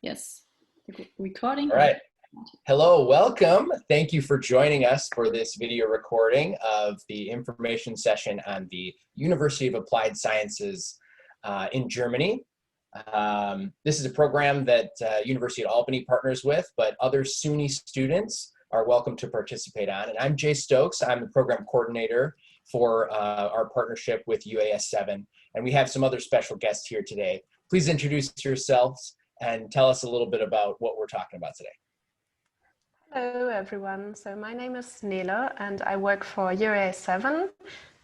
Yes, recording. All right. Hello, welcome. Thank you for joining us for this video recording of the information session on the University of Applied Sciences in Germany. This is a program that University of Albany partners with, but other SUNY students are welcome to participate on. And I'm Jay Stokes. I'm the program coordinator for our partnership with UAS7. And we have some other special guests here today. Please introduce yourselves and tell us a little bit about what we're talking about today. Hello everyone, so my name is Nele and I work for UAS7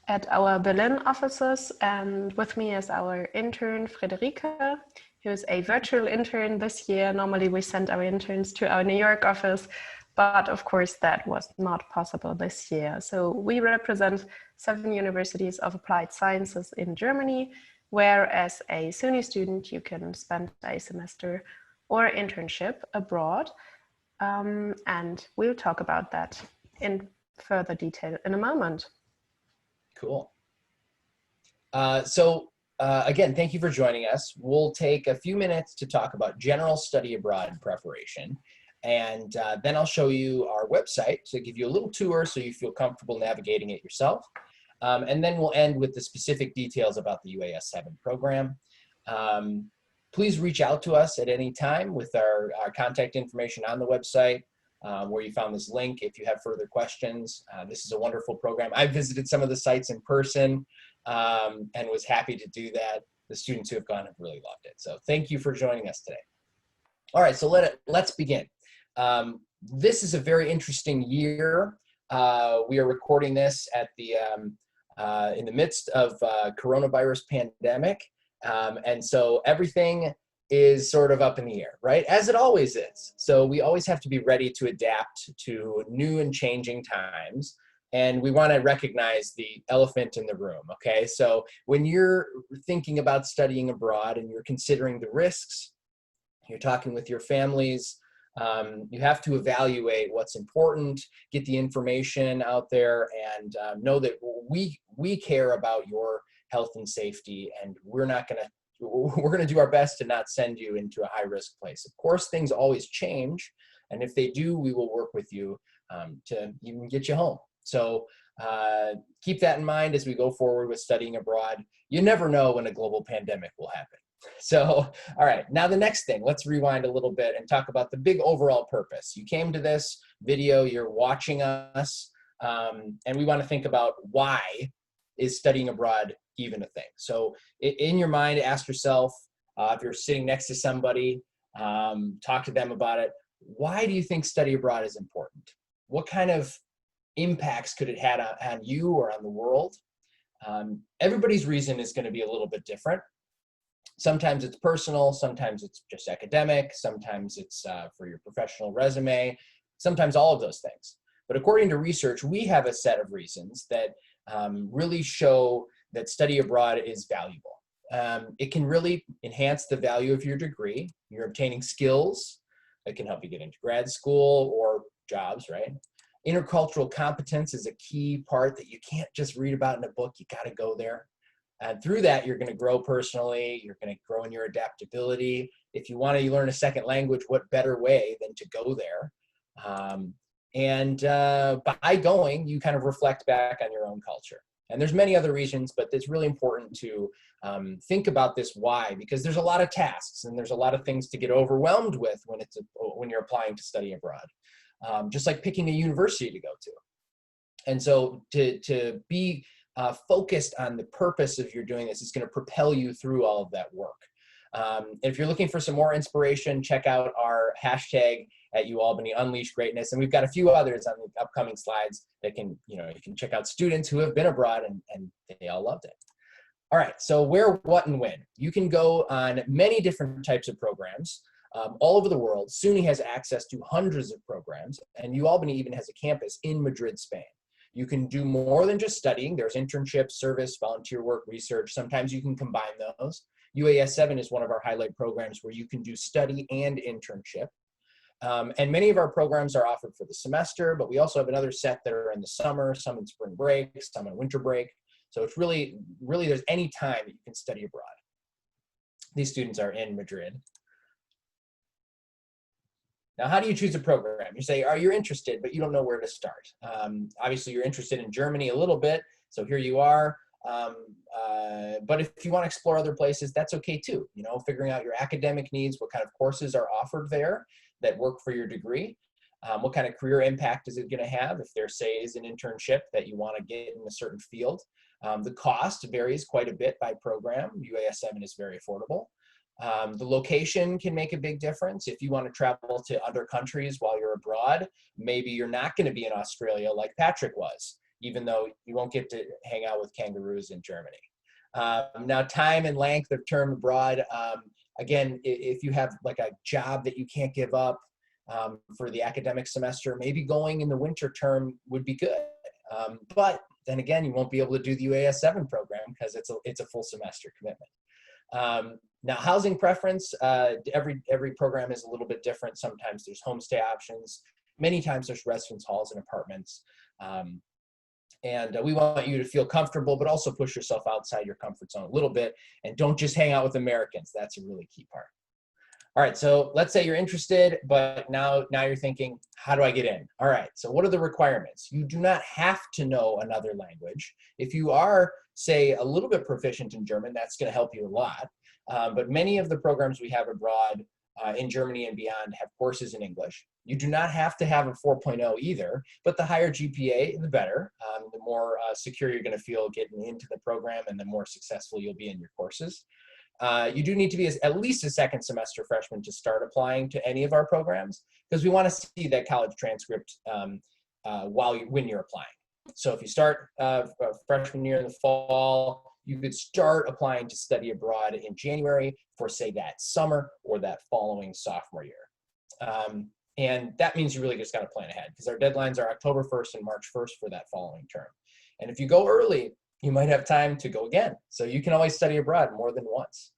at our Berlin offices, and with me is our intern Friederike, who is a virtual intern this year. Normally we send our interns to our New York office, but of course that was not possible this year. So we represent 7 universities of applied sciences in Germany, where as a SUNY student you can spend a semester or internship abroad. And we'll talk about that in further detail in a moment. Cool. Again, thank you for joining us. We'll take a few minutes to talk about general study abroad preparation. And then I'll show you our website to give you a little tour so you feel comfortable navigating it yourself. And then we'll end with the specific details about the UAS7 program. Please reach out to us at any time with our contact information on the website where you found this link if you have further questions. This is a wonderful program. I visited some of the sites in person and was happy to do that. The students who have gone have really loved it. So thank you for joining us today. All right, so let's begin. This is a very interesting year. We are recording this at the in the midst of coronavirus pandemic. And so everything is sort of up in the air, right? As it always is. So we always have to be ready to adapt to new and changing times. And we want to recognize the elephant in the room, okay? So when you're thinking about studying abroad and you're considering the risks, you're talking with your families, you have to evaluate what's important, get the information out there, and know that we care about your health and safety, and we're gonna do our best to not send you into a high-risk place. Of course, things always change, and if they do, we will work with you to even get you home. So keep that in mind as we go forward with studying abroad. You never know when a global pandemic will happen. So, all right, now the next thing, let's rewind a little bit and talk about the big overall purpose. You came to this video, you're watching us, and we want to think about why is studying abroad even a thing. So in your mind, ask yourself, if you're sitting next to somebody, talk to them about it. Why do you think study abroad is important? What kind of impacts could it have on you or on the world? Everybody's reason is going to be a little bit different. Sometimes it's personal, sometimes it's just academic, sometimes it's for your professional resume, sometimes all of those things. But according to research, we have a set of reasons that really show that study abroad is valuable. It can really enhance the value of your degree. You're obtaining skills that can help you get into grad school or jobs, right? Intercultural competence is a key part that you can't just read about in a book. You got to go there. And through that, you're going to grow personally. You're going to grow in your adaptability. If you want to learn a second language, what better way than to go there? By going, you kind of reflect back on your own culture. And there's many other reasons, but it's really important to think about this why, because there's a lot of tasks and there's a lot of things to get overwhelmed with when you're applying to study abroad, just like picking a university to go to. And so to be focused on the purpose of your doing this is going to propel you through all of that work. If you're looking for some more inspiration, check out our hashtag at UAlbany Unleash Greatness. And we've got a few others on the upcoming slides that can, you can check out students who have been abroad and they all loved it. All right, so where, what, and when. You can go on many different types of programs all over the world. SUNY has access to hundreds of programs, and UAlbany even has a campus in Madrid, Spain. You can do more than just studying. There's internships, service, volunteer work, research. Sometimes you can combine those. UAS7 is one of our highlight programs where you can do study and internship. And many of our programs are offered for the semester, but we also have another set that are in the summer, some in spring break, some in winter break. So it's really there's any time that you can study abroad. These students are in Madrid. Now, how do you choose a program? You say, you're interested, but you don't know where to start. Obviously, you're interested in Germany a little bit, so here you are. But if you want to explore other places, that's okay too. You know, figuring out your academic needs, what kind of courses are offered there that work for your degree, what kind of career impact is it going to have if there, say, is an internship that you want to get in a certain field. The cost varies quite a bit by program. UAS7 is very affordable. The location can make a big difference. If you want to travel to other countries while you're abroad, maybe you're not going to be in Australia like Patrick was, even though you won't get to hang out with kangaroos in Germany. Now, time and length of term abroad, again, if you have like a job that you can't give up for the academic semester, maybe going in the winter term would be good. But then again, you won't be able to do the UAS7 program because it's a full semester commitment. Now, housing preference, every program is a little bit different. Sometimes there's homestay options. Many times there's residence halls and apartments. And we want you to feel comfortable, but also push yourself outside your comfort zone a little bit. And don't just hang out with Americans. That's a really key part. All right, so let's say you're interested, but now you're thinking, how do I get in? All right, so what are the requirements? You do not have to know another language. If you are, say, a little bit proficient in German, that's going to help you a lot. But many of the programs we have abroad in Germany and beyond have courses in English. You do not have to have a 4.0 either, but the higher GPA, the better. The more secure you're going to feel getting into the program and the more successful you'll be in your courses. You do need to be at least a second semester freshman to start applying to any of our programs because we want to see that college transcript when you're applying. So if you start freshman year in the fall, you could start applying to study abroad in January for, say, that summer or that following sophomore year. And that means you really just got to plan ahead because our deadlines are October 1st and March 1st for that following term. And if you go early, you might have time to go again. So you can always study abroad more than once.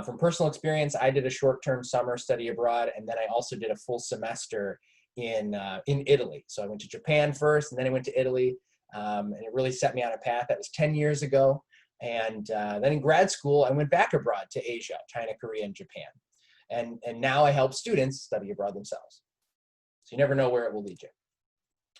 From personal experience, I did a short-term summer study abroad, and then I also did a full semester in Italy. So I went to Japan first, and then I went to Italy, and it really set me on a path. That was 10 years ago. And then in grad school, I went back abroad to Asia, China, Korea, and Japan. And now I help students study abroad themselves. So you never know where it will lead you.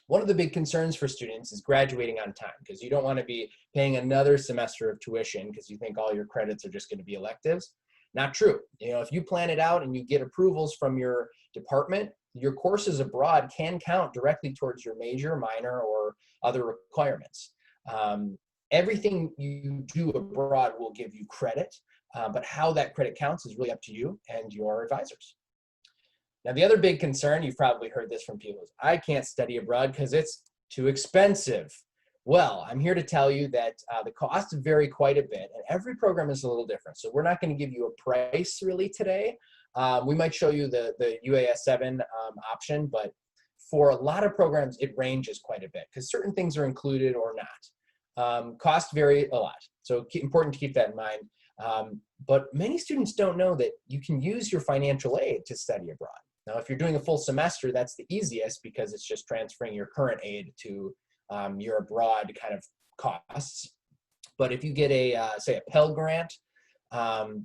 One of the big concerns for students is graduating on time because you don't want to be paying another semester of tuition because you think all your credits are just going to be electives. Not true. You know, if you plan it out and you get approvals from your department, your courses abroad can count directly towards your major, minor, or other requirements. Everything you do abroad will give you credit, but how that credit counts is really up to you and your advisors. Now, the other big concern, you've probably heard this from people, is I can't study abroad because it's too expensive. Well, I'm here to tell you that the costs vary quite a bit, and every program is a little different. So we're not going to give you a price really today. We might show you the UAS7 option, but for a lot of programs, it ranges quite a bit because certain things are included or not. Costs vary a lot, so important to keep that in mind. But many students don't know that you can use your financial aid to study abroad. Now, if you're doing a full semester, that's the easiest because it's just transferring your current aid to your abroad kind of costs. But if you get say a Pell Grant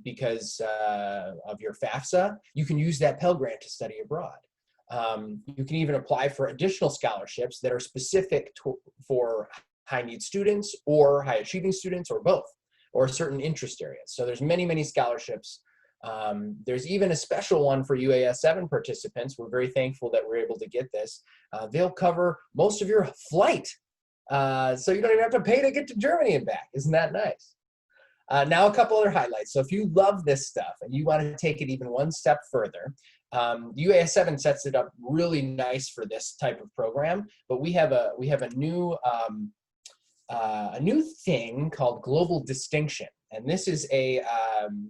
because of your FAFSA, you can use that Pell Grant to study abroad. You can even apply for additional scholarships that are specific for high-need students or high-achieving students or both, or certain interest areas. So there's many, many scholarships. There's even a special one for UAS7 participants. We're very thankful that we're able to get this. They'll cover most of your flight. So you don't even have to pay to get to Germany and back. Isn't that nice? Now a couple other highlights. So if you love this stuff and you want to take it even one step further, UAS7 sets it up really nice for this type of program, but we have a new thing called Global Distinction. And this is a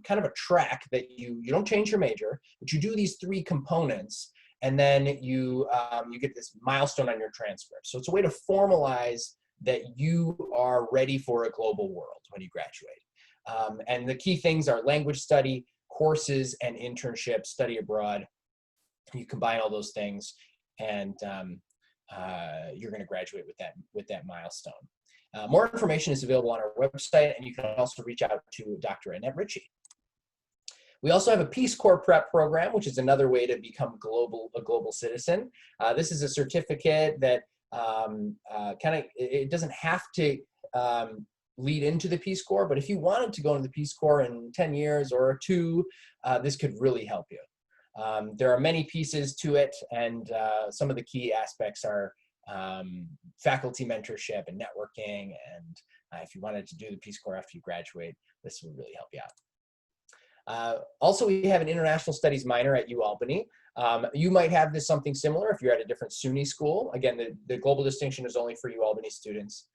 kind of a track that you don't change your major, but you do these 3 components, and then you get this milestone on your transcript. So it's a way to formalize that you are ready for a global world when you graduate. And the key things are language study, courses, and internship, study abroad. You combine all those things, and you're going to graduate with that milestone. More information is available on our website, and you can also reach out to Dr. Annette Ritchie. We also have a Peace Corps prep program, which is another way to become a global citizen. This is a certificate that it doesn't have to lead into the Peace Corps, but if you wanted to go into the Peace Corps in 10 years or 2, this could really help you. There are many pieces to it, and some of the key aspects are faculty mentorship and networking, and if you wanted to do the Peace Corps after you graduate, this will really help you out. Also, we have an international studies minor at UAlbany. You might have this something similar if you're at a different SUNY school. Again, the global distinction is only for UAlbany students.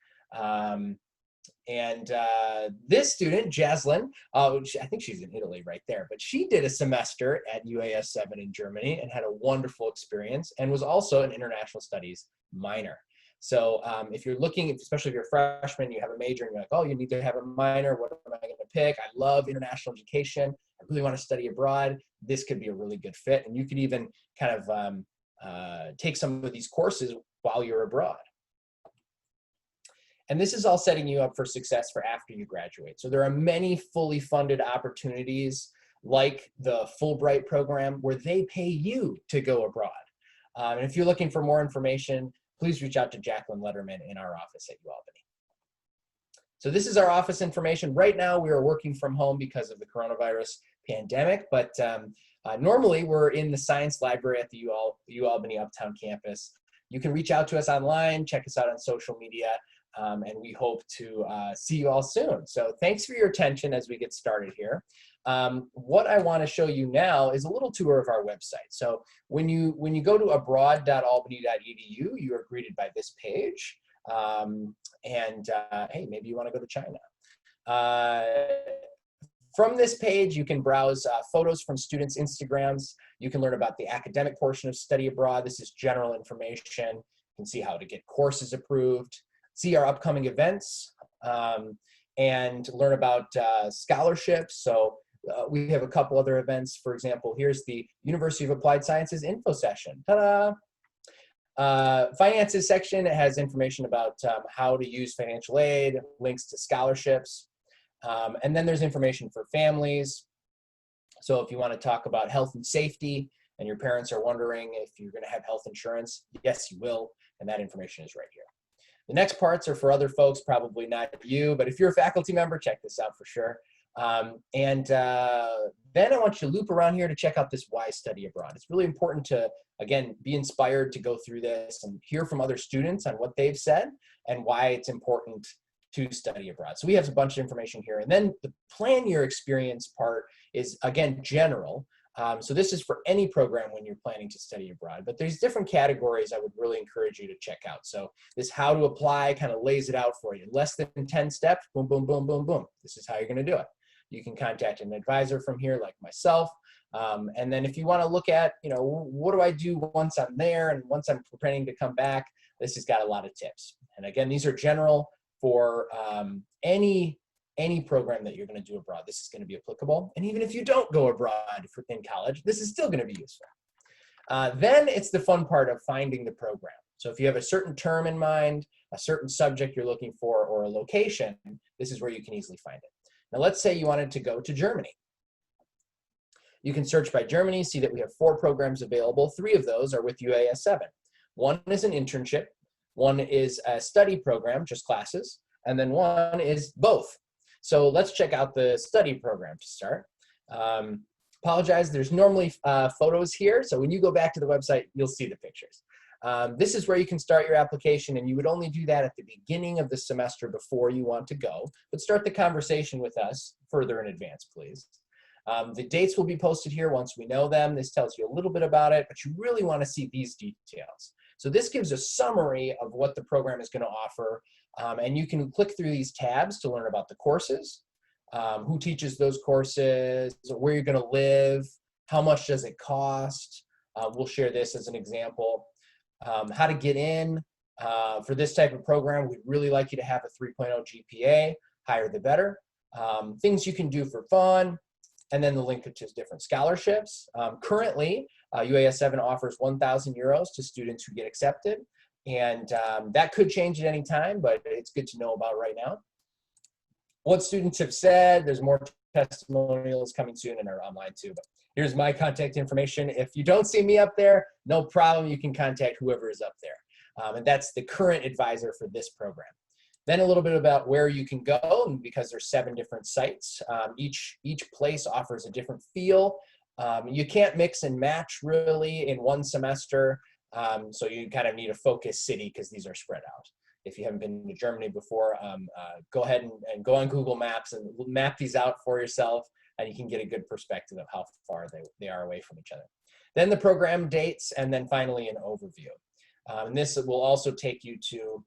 This student, Jaslyn, I think she's in Italy right there, but she did a semester at UAS7 in Germany and had a wonderful experience, and was also an international studies minor. So if you're looking, especially if you're a freshman, you have a major and you're like, oh, you need to have a minor, what am I going to pick? I love international education. I really want to study abroad. This could be a really good fit. And you could even kind of take some of these courses while you're abroad. And this is all setting you up for success for after you graduate. So there are many fully funded opportunities like the Fulbright program where they pay you to go abroad. And if you're looking for more information, please reach out to Jacqueline Letterman in our office at UAlbany. So this is our office information. Right now we are working from home because of the coronavirus pandemic, but normally we're in the science library at the UAlbany Uptown campus. You can reach out to us online, check us out on social media. And we hope to see you all soon. So thanks for your attention as we get started here. What I want to show you now is a little tour of our website. So when you go to abroad.albany.edu, you are greeted by this page. Hey, maybe you want to go to China. From this page, you can browse photos from students' Instagrams. You can learn about the academic portion of study abroad. This is general information. You can see how to get courses approved, see our upcoming events, and learn about scholarships. So we have a couple other events. For example, here's the University of Applied Sciences info session. Ta-da! Finances section has information about how to use financial aid, links to scholarships, and then there's information for families. So if you want to talk about health and safety, and your parents are wondering if you're going to have health insurance, yes, you will, and that information is right here. The next parts are for other folks, probably not you, but if you're a faculty member, check this out for sure. Then I want you to loop around here to check out this Why Study Abroad. It's really important to, again, be inspired to go through this and hear from other students on what they've said and why it's important to study abroad. So we have a bunch of information here. And then the plan your experience part is, again, general. So this is for any program when you're planning to study abroad, but there's different categories I would really encourage you to check out. So this how to apply kind of lays it out for you. Less than 10 steps, boom, boom, boom, boom, boom. This is how you're going to do it. You can contact an advisor from here like myself. And then if you want to look at, what do I do once I'm there and once I'm planning to come back, this has got a lot of tips. And again, these are general for any program that you're going to do abroad. This is going to be applicable. And even if you don't go abroad in college, this is still going to be useful. Then it's the fun part of finding the program. So if you have a certain term in mind, a certain subject you're looking for, or a location, this is where you can easily find it. Now let's say you wanted to go to Germany. You can search by Germany, see that we have 4 programs available. 3 of those are with UAS7. One is an internship, one is a study program, just classes, and then one is both. So let's check out the study program to start. Apologize, there's normally photos here, so when you go back to the website, you'll see the pictures. This is where you can start your application, and you would only do that at the beginning of the semester before you want to go, but start the conversation with us further in advance, please. The dates will be posted here once we know them. This tells you a little bit about it, but you really want to see these details. So this gives a summary of what the program is going to offer, and you can click through these tabs to learn about the courses, who teaches those courses, where you're going to live, how much does it cost. We'll share this as an example. How to get in. For this type of program, we'd really like you to have a 3.0 GPA, higher the better. Things you can do for fun, and then the link to different scholarships. Currently, UAS7 offers 1,000 euros to students who get accepted, and that could change at any time, but it's good to know about right now. what students have said. There's more testimonials coming soon and are online too. But here's my contact information. If you don't see me up there, no problem. You can contact whoever is up there. And that's the current advisor for this program. Then a little bit about where you can go, and because there's 7 different sites. Each place offers a different feel. You can't mix and match really in one semester. So you kind of need a focus city because these are spread out. If you haven't been to Germany before, go ahead and go on Google Maps and map these out for yourself, and you can get a good perspective of how far they are away from each other. Then the program dates, and then finally an overview. And this will also take you to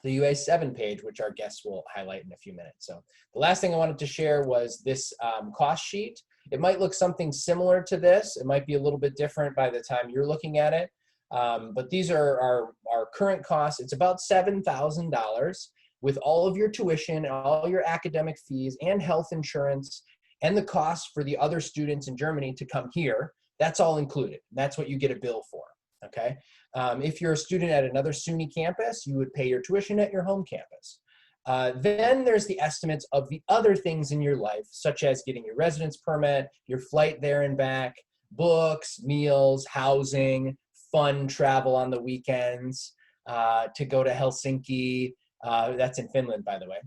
the UAS7 page, which our guests will highlight in a few minutes. So the last thing I wanted to share was this cost sheet. It might look something similar to this. It might be a little bit different by the time you're looking at it. But these are our current costs. It's about $7,000 with all of your tuition, all your academic fees and health insurance, and the cost for the other students in Germany to come here. That's all included. That's what you get a bill for, okay? If you're a student at another SUNY campus, you would pay your tuition at your home campus. Then there's the estimates of the other things in your life, such as getting your residence permit, your flight there and back, books, meals, housing, fun travel on the weekends, to go to Helsinki. That's in Finland, by the way.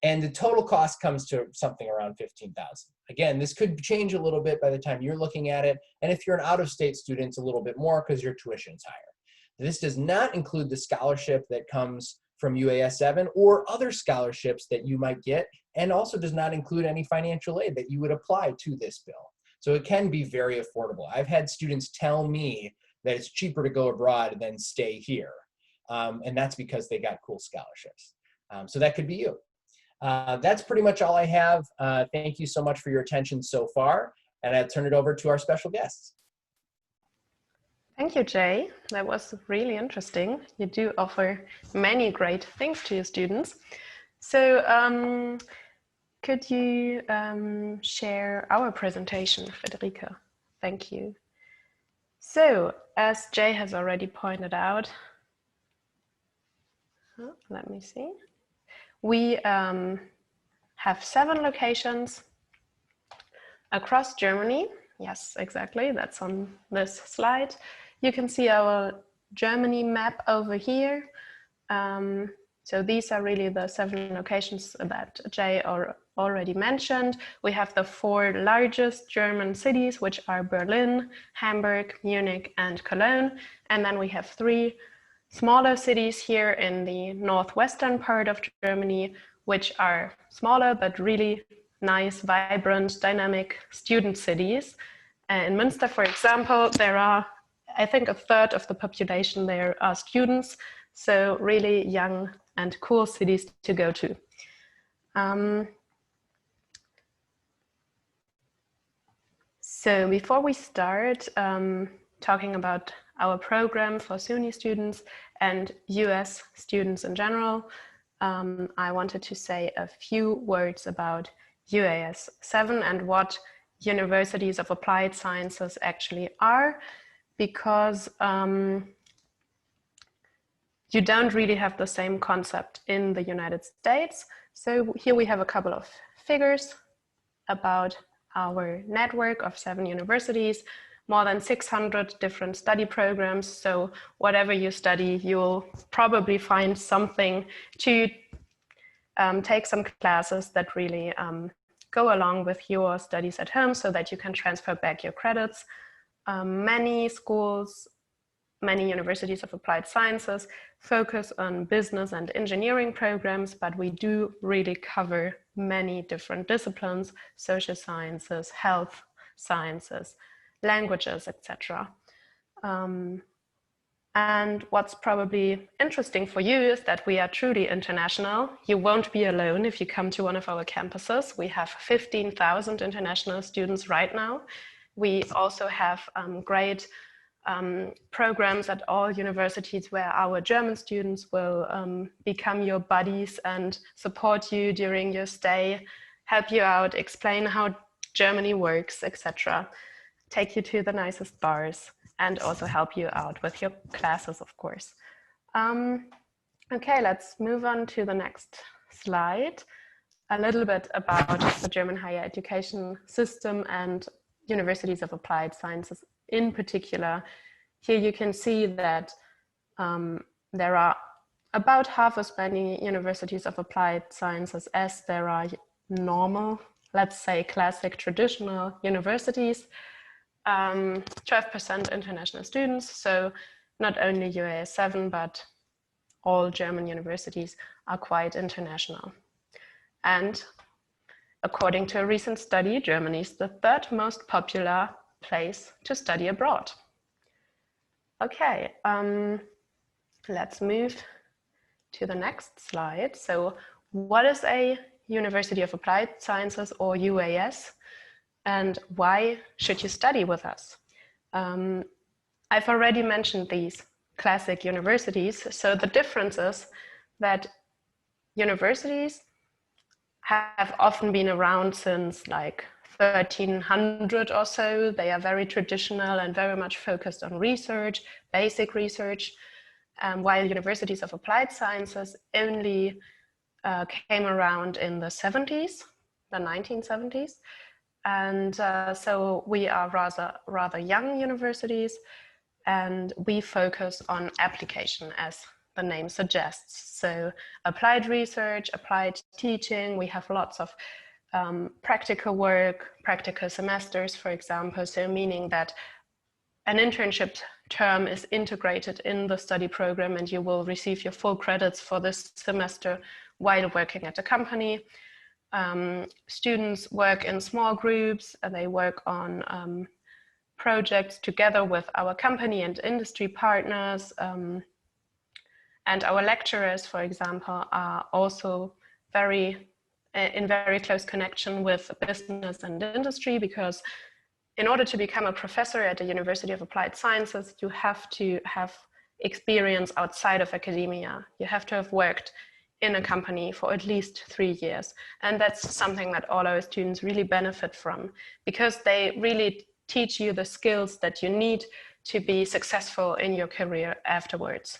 And the total cost comes to something around $15,000. Again, this could change a little bit by the time you're looking at it. And if you're an out-of-state student, it's a little bit more because your tuition is higher. This does not include the scholarship that comes from UAS7 or other scholarships that you might get, and also does not include any financial aid that you would apply to this bill. So it can be very affordable. I've had students tell me that it's cheaper to go abroad than stay here. And that's because they got cool scholarships. So that could be you. That's pretty much all I have. Thank you so much for your attention so far. And I'll turn it over to our special guests. Thank you, Jay. That was really interesting. You do offer many great things to your students. So could you share our presentation, Federica? Thank you. So as Jay has already pointed out, let me see. We have 7 locations across Germany. Yes, exactly. That's on this slide. You can see our Germany map over here. So these are really the 7 locations that Jay already mentioned. We have the 4 largest German cities, which are Berlin, Hamburg, Munich, and Cologne. And then we have 3 smaller cities here in the northwestern part of Germany, which are smaller but really nice, vibrant, dynamic student cities. In Münster, for example, there are, I think, 1/3 of the population there are students, so really young and cool cities to go to. So before we start talking about our program for SUNY students and US students in general, I wanted to say a few words about UAS7 and what universities of applied sciences actually are, because you don't really have the same concept in the United States. So here we have a couple of figures about our network of 7 universities, more than 600 different study programs. So whatever you study, you'll probably find something to take some classes that really go along with your studies at home so that you can transfer back your credits. Many schools, many universities of applied sciences focus on business and engineering programs, but we do really cover many different disciplines: social sciences, health sciences, languages, etc. And what's probably interesting for you is that we are truly international. You won't be alone if you come to one of our campuses. We have 15,000 international students right now. We also have great programs at all universities where our German students will become your buddies and support you during your stay, help you out, explain how Germany works, etc. Take you to the nicest bars, and also help you out with your classes, of course. Okay, let's move on to the next slide. a little bit about the German higher education system and universities of applied sciences in particular. Here you can see that there are about half as many universities of applied sciences as there are normal, let's say classic traditional universities. 12% international students, so not only UAS7 but all German universities are quite international. And according to a recent study, Germany is the third most popular place to study abroad. Okay, let's move to the next slide. So what is a University of Applied Sciences, or UAS, and why should you study with us? I've already mentioned these classic universities. So the difference is that universities have often been around since like 1300 or so. They are very traditional and very much focused on research, basic research, while universities of applied sciences only came around in the 70s, the 1970s. And so we are rather young universities, and we focus on application, as the name suggests. So applied research, applied teaching, we have lots of practical work, practical semesters, for example, so meaning that an internship term is integrated in the study program and you will receive your full credits for this semester while working at a company. Students work in small groups, they work on projects together with our company and industry partners. And our lecturers, for example, are also in very close connection with business and industry, because in order to become a professor at the University of Applied Sciences, you have to have experience outside of academia. You have to have worked in a company for at least 3 years. And that's something that all our students really benefit from, because they really teach you the skills that you need to be successful in your career afterwards.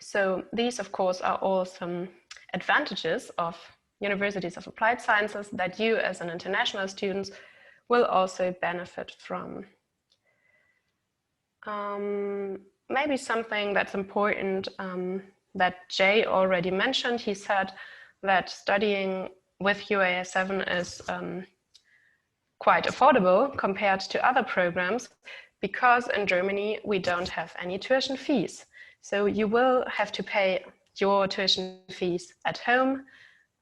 So these, of course, are all some advantages of universities of applied sciences that you as an international student will also benefit from. Maybe something that's important that Jay already mentioned. He said that studying with UAS7 is quite affordable compared to other programs, because in Germany we don't have any tuition fees. So you will have to pay your tuition fees at home,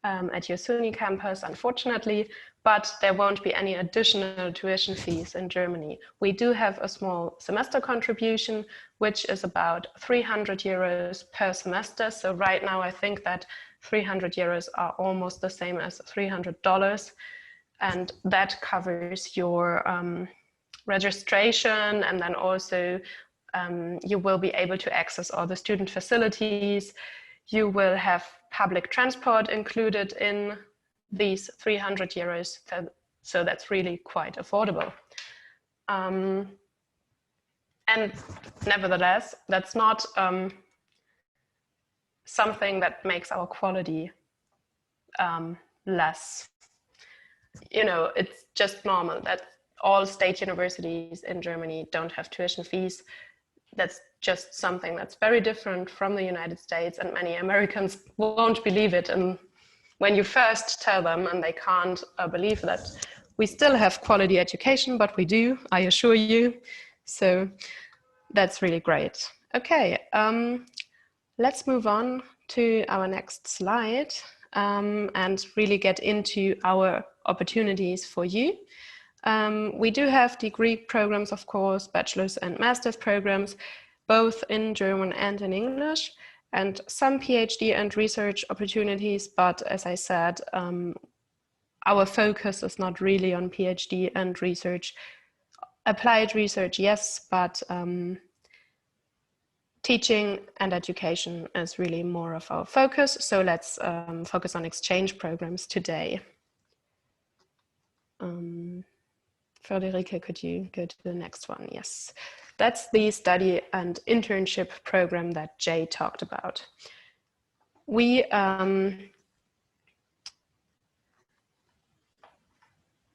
at your SUNY campus, unfortunately, but there won't be any additional tuition fees in Germany. We do have a small semester contribution, which is about 300 euros per semester. So right now I think that 300 euros are almost the same as $300. And that covers your registration, and then also you will be able to access all the student facilities. You will have public transport included in these 300 euros. So that's really quite affordable. And nevertheless, that's not something that makes our quality less. You know, it's just normal that all state universities in Germany don't have tuition fees. That's just something that's very different from the United States, and many Americans won't believe it. And when you first tell them, and they can't believe that we still have quality education, but we do, I assure you. So that's really great. Okay, let's move on to our next slide and really get into our opportunities for you. We do have degree programs, of course, bachelor's and master's programs, both in German and in English, and some PhD and research opportunities. But as I said, our focus is not really on PhD and research. Applied research, yes, but teaching and education is really more of our focus. So let's focus on exchange programs today. Friederike, could you go to the next one? Yes, that's the study and internship program that Jay talked about. we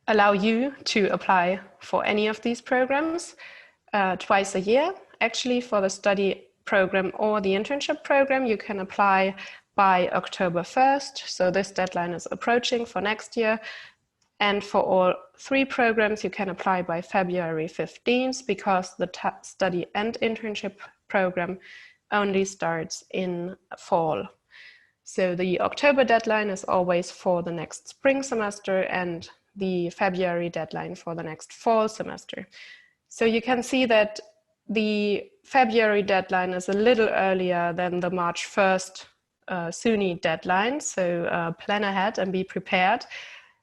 allow you to apply for any of these programs twice a year. Actually, for the study program or the internship program, you can apply by October 1st. So this deadline is approaching for next year. And for all 3 programs, you can apply by February 15th because the study and internship program only starts in fall. So the October deadline is always for the next spring semester and the February deadline for the next fall semester. So you can see that the February deadline is a little earlier than the March 1st SUNY deadline. So plan ahead and be prepared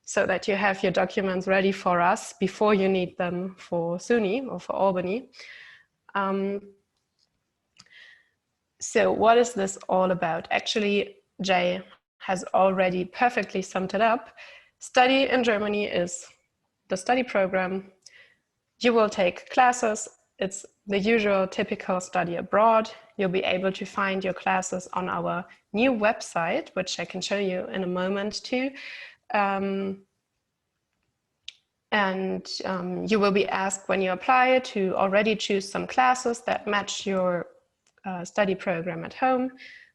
so that you have your documents ready for us before you need them for SUNY or for Albany. So what is this all about? Actually, Jay has already perfectly summed it up. Study in Germany is the study program. You will take classes. It's the usual typical study abroad. You'll be able to find your classes on our new website, which I can show you in a moment too. You will be asked when you apply to already choose some classes that match your study program at home.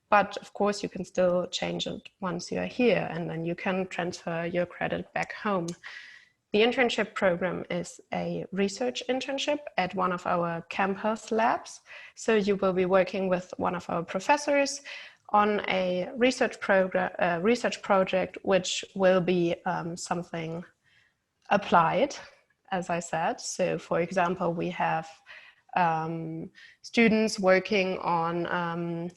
But of course, you can still change it once you are here, and then you can transfer your credit back home. The internship program is a research internship at one of our campus labs. So you will be working with one of our professors on a research project, which will be something applied, as I said. So for example, we have students working on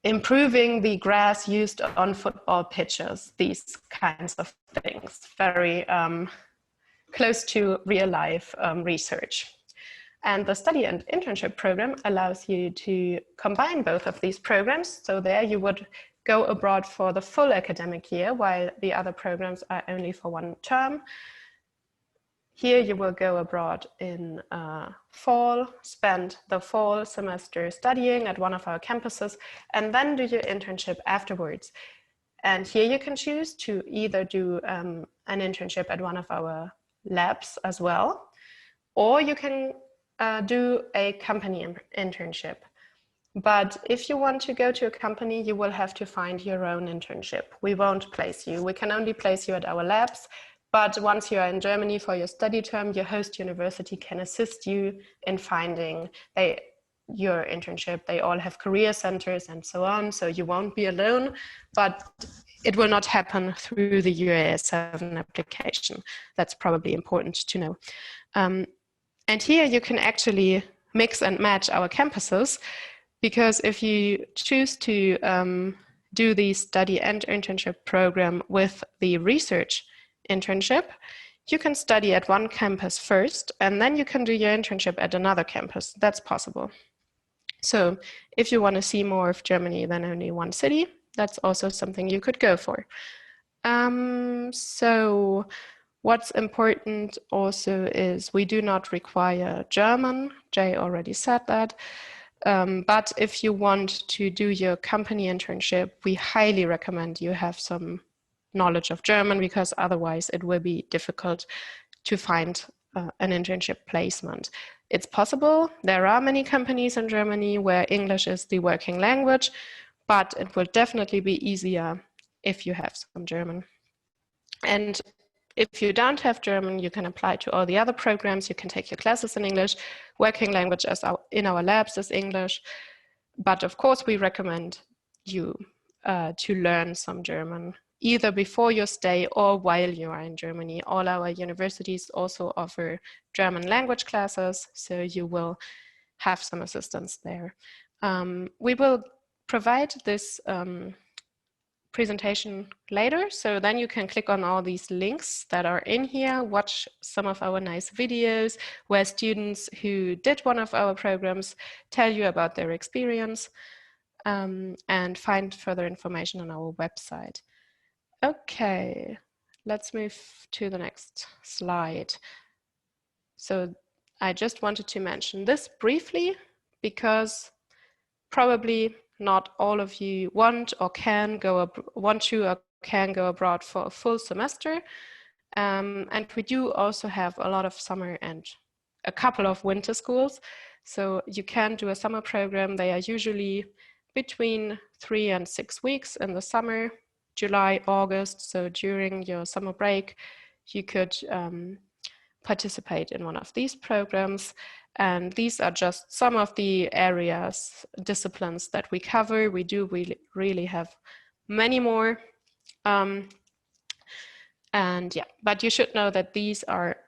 improving the grass used on football pitches, these kinds of things, very close to real life research. And the study and internship program allows you to combine both of these programs. So there you would go abroad for the full academic year, while the other programs are only for 1 term. Here you will go abroad in fall, spend the fall semester studying at one of our campuses, and then do your internship afterwards. And here you can choose to either do an internship at one of our labs as well, or you can do a company internship. But if you want to go to a company, you will have to find your own internship. We won't place you. We can only place you at our labs. But once you are in Germany for your study term, your host university can assist you in finding your internship. They all have career centers and so on, so you won't be alone, but it will not happen through the UAS7 application. That's probably important to know. And here you can actually mix and match our campuses, because if you choose to do the study and internship program with the research internship, you can study at one campus first, and then you can do your internship at another campus. That's possible. So if you want to see more of Germany than only one city, that's also something you could go for. So what's important also is we do not require German. Jay already said that. But if you want to do your company internship, we highly recommend you have some knowledge of German, because otherwise it will be difficult to find an internship placement. It's possible. There are many companies in Germany where English is the working language, but it will definitely be easier if you have some German. And if you don't have German, you can apply to all the other programs. You can take your classes in English. Working language in our labs is English. But of course, we recommend you to learn some German, either before your stay or while you are in Germany. All our universities also offer German language classes, so you will have some assistance there. We will provide this presentation later, so then you can click on all these links that are in here, watch some of our nice videos where students who did one of our programs tell you about their experience, and find further information on our website. Okay, let's move to the next slide. So I just wanted to mention this briefly, because probably not all of you want to or can go abroad for a full semester. And we do also have a lot of summer and a couple of winter schools. So you can do a summer program. They are usually between 3 and 6 weeks in the summer, July, August. So during your summer break, you could participate in one of these programs. And these are just some of the areas, disciplines that we cover. We do really have many more. And yeah, but you should know that these are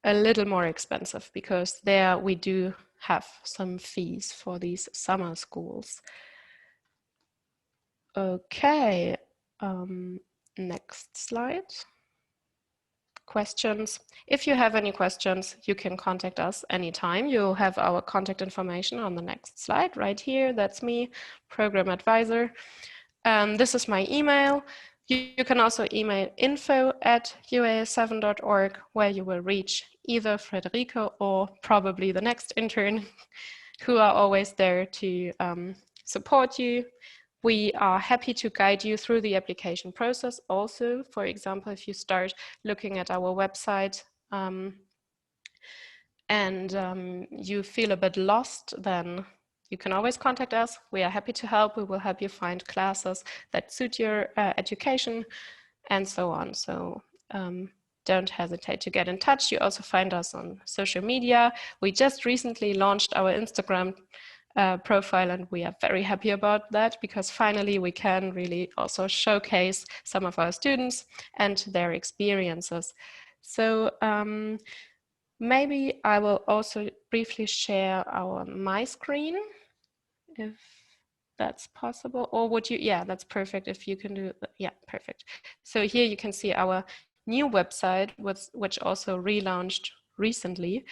a little more expensive because there we do have some fees for these summer schools. Okay, next slide. Questions. If you have any questions, you can contact us anytime. You'll have our contact information on the next slide right here. That's me, program advisor. This is my email. You can also email info@uas7.org, where you will reach either Frederica or probably the next intern, who are always there to support you. We are happy to guide you through the application process. Also, for example, if you start looking at our website and you feel a bit lost, then you can always contact us. We are happy to help. We will help you find classes that suit your education and so on. So don't hesitate to get in touch. You also find us on social media. We just recently launched our Instagram profile, and we are very happy about that because finally we can really also showcase some of our students and their experiences. So maybe I will also briefly share my screen, if that's possible. Or would you? Yeah, that's perfect. If you can do, yeah, perfect. So here you can see our new website, which also relaunched recently.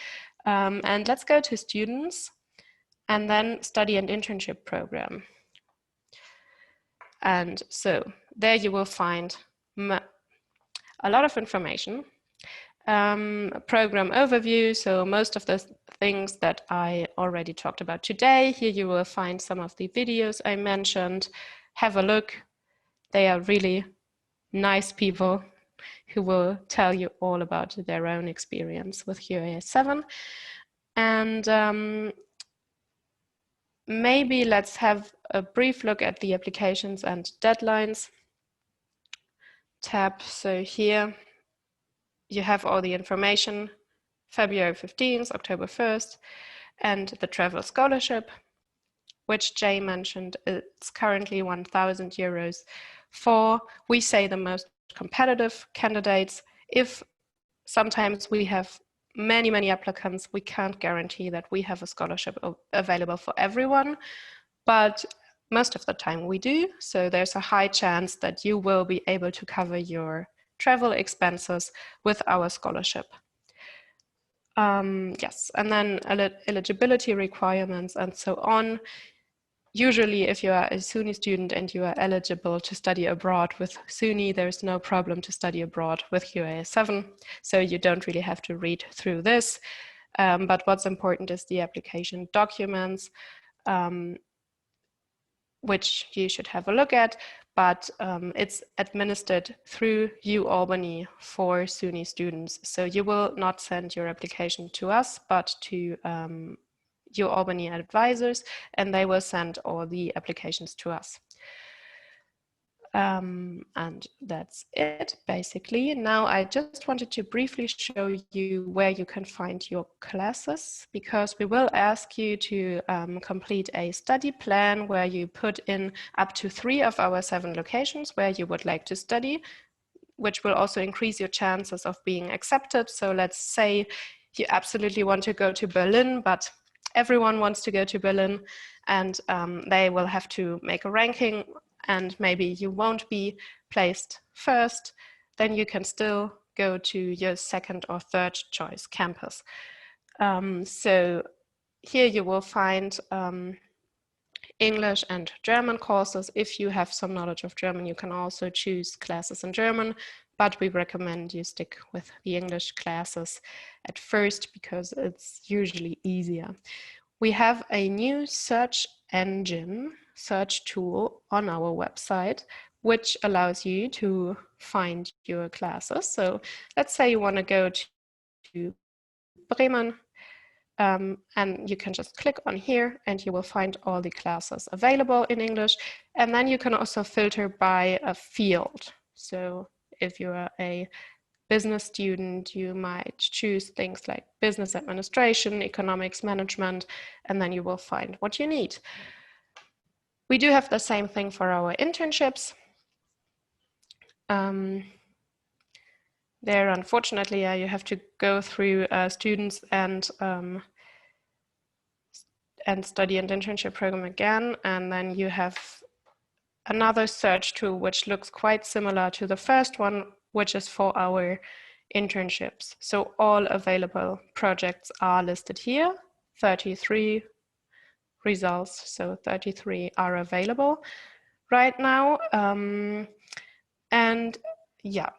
And let's go to students and then study and internship program. And so there you will find a lot of information. Program overview, so most of the things that I already talked about today. Here you will find some of the videos I mentioned. Have a look. They are really nice people who will tell you all about their own experience with UAS7. And maybe let's have a brief look at the applications and deadlines tab. So here you have all the information, February 15th, October 1st, and the travel scholarship, which Jay mentioned. It's currently €1,000 for, we say, the most competitive candidates. If sometimes we have many applicants, we can't guarantee that we have a scholarship available for everyone, but most of the time we do. So there's a high chance that you will be able to cover your travel expenses with our scholarship. Yes, and then eligibility requirements and so on. Usually if you are a SUNY student and you are eligible to study abroad with SUNY, there's no problem to study abroad with UAS7. So you don't really have to read through this. But what's important is the application documents, which you should have a look at, but it's administered through UAlbany for SUNY students. So you will not send your application to us, but to UAlbany advisors, and they will send all the applications to us. And that's it, basically. Now, I just wanted to briefly show you where you can find your classes, because we will ask you to complete a study plan where you put in up to 3 of our 7 locations where you would like to study, which will also increase your chances of being accepted. So let's say you absolutely want to go to Berlin, but everyone wants to go to Berlin, and they will have to make a ranking, and maybe you won't be placed first, then you can still go to your 2nd or 3rd choice campus. So here you will find English and German courses. If you have some knowledge of German, you can also choose classes in German, but we recommend you stick with the English classes at first because it's usually easier. We have a new search engine search tool on our website, which allows you to find your classes. So let's say you want to go to Bremen, and you can just click on here and you will find all the classes available in English. And then you can also filter by a field. So if you are a business student, you might choose things like business administration, economics management, and then you will find what you need. We do have the same thing for our internships. There, unfortunately, you have to go through students and study and internship program again, and then you have another search tool which looks quite similar to the first one, which is for our internships. So all available projects are listed here, 33 results, so 33 are available right now. And yeah,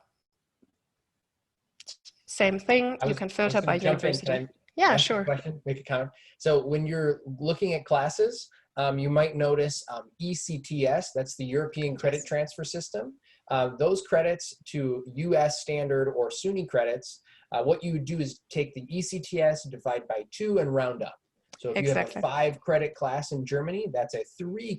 same thing, you can filter by university. Yeah, sure. Question, make a comment. So when you're looking at classes, you might notice ECTS, that's the European Credit Transfer System. Those credits to US standard or SUNY credits, what you would do is take the ECTS, divide by 2, and round up. So if you have a 5 credit class in Germany, that's a 3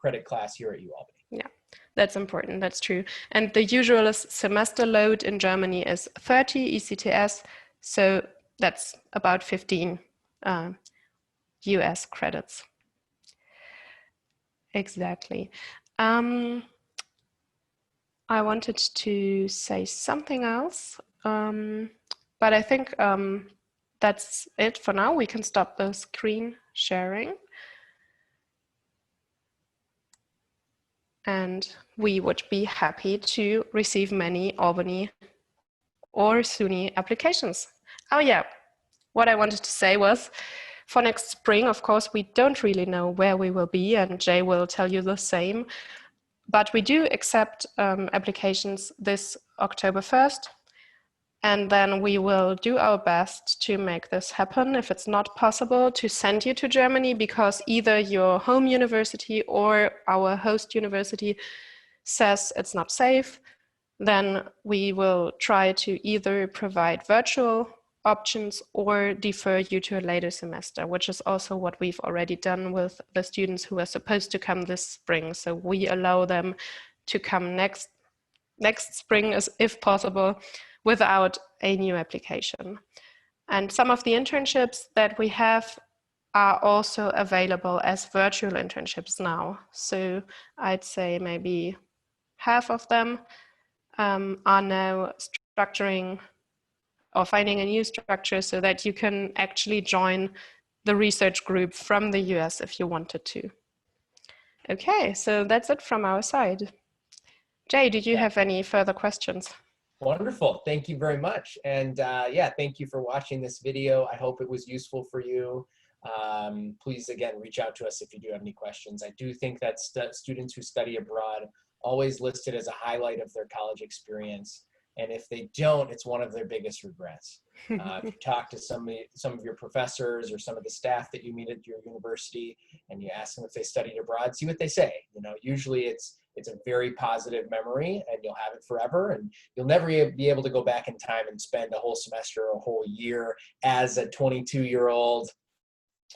credit class here at UAlbany. Yeah, that's important, that's true. And the usual semester load in Germany is 30 ECTS, so that's about 15 US credits. Exactly. I wanted to say something else, but I think that's it for now. We can stop the screen sharing. And we would be happy to receive many Albany or SUNY applications. Oh yeah, what I wanted to say was, for next spring, of course, we don't really know where we will be, and Jay will tell you the same. But we do accept applications this October 1st. And then we will do our best to make this happen. If it's not possible to send you to Germany because either your home university or our host university says it's not safe, then we will try to either provide virtual options or defer you to a later semester, which is also what we've already done with the students who are supposed to come this spring. So we allow them to come next spring, as if possible, without a new application. And some of the internships that we have are also available as virtual internships now. So I'd say maybe half of them are now structuring or finding a new structure so that you can actually join the research group from the US if you wanted to. Okay, so that's it from our side. Jay, did you have any further questions? Wonderful. Thank you very much. And yeah, thank you for watching this video. I hope it was useful for you. Please, again, reach out to us if you do have any questions. I do think that students who study abroad always list it as a highlight of their college experience. And if they don't, it's one of their biggest regrets. If you talk to some of your professors or some of the staff that you meet at your university and you ask them if they studied abroad, see what they say. You know, usually it's a very positive memory and you'll have it forever, and you'll never be able to go back in time and spend a whole semester or a whole year as a 22-year-old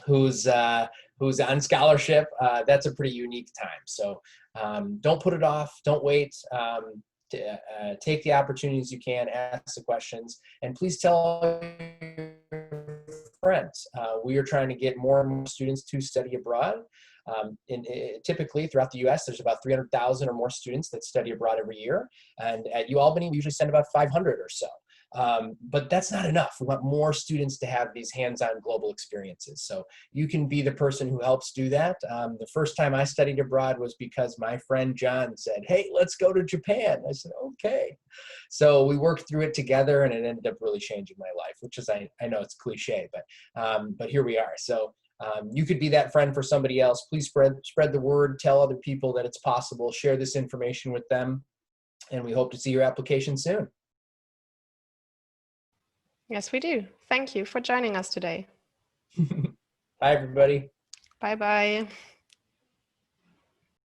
who's on scholarship. That's a pretty unique time. So don't put it off, don't wait. Take the opportunities you can, ask the questions, and please tell your friends. We are trying to get more and more students to study abroad. Typically throughout the US, there's about 300,000 or more students that study abroad every year. And at UAlbany, we usually send about 500 or so. But that's not enough. We want more students to have these hands-on global experiences. So you can be the person who helps do that. The first time I studied abroad was because my friend John said, hey, let's go to Japan. I said, okay. So we worked through it together, and it ended up really changing my life, which is, I know it's cliche, but here we are. So you could be that friend for somebody else. Please spread the word, tell other people that it's possible, share this information with them, and we hope to see your application soon. Yes, we do. Thank you for joining us today. Bye, everybody. Bye-bye.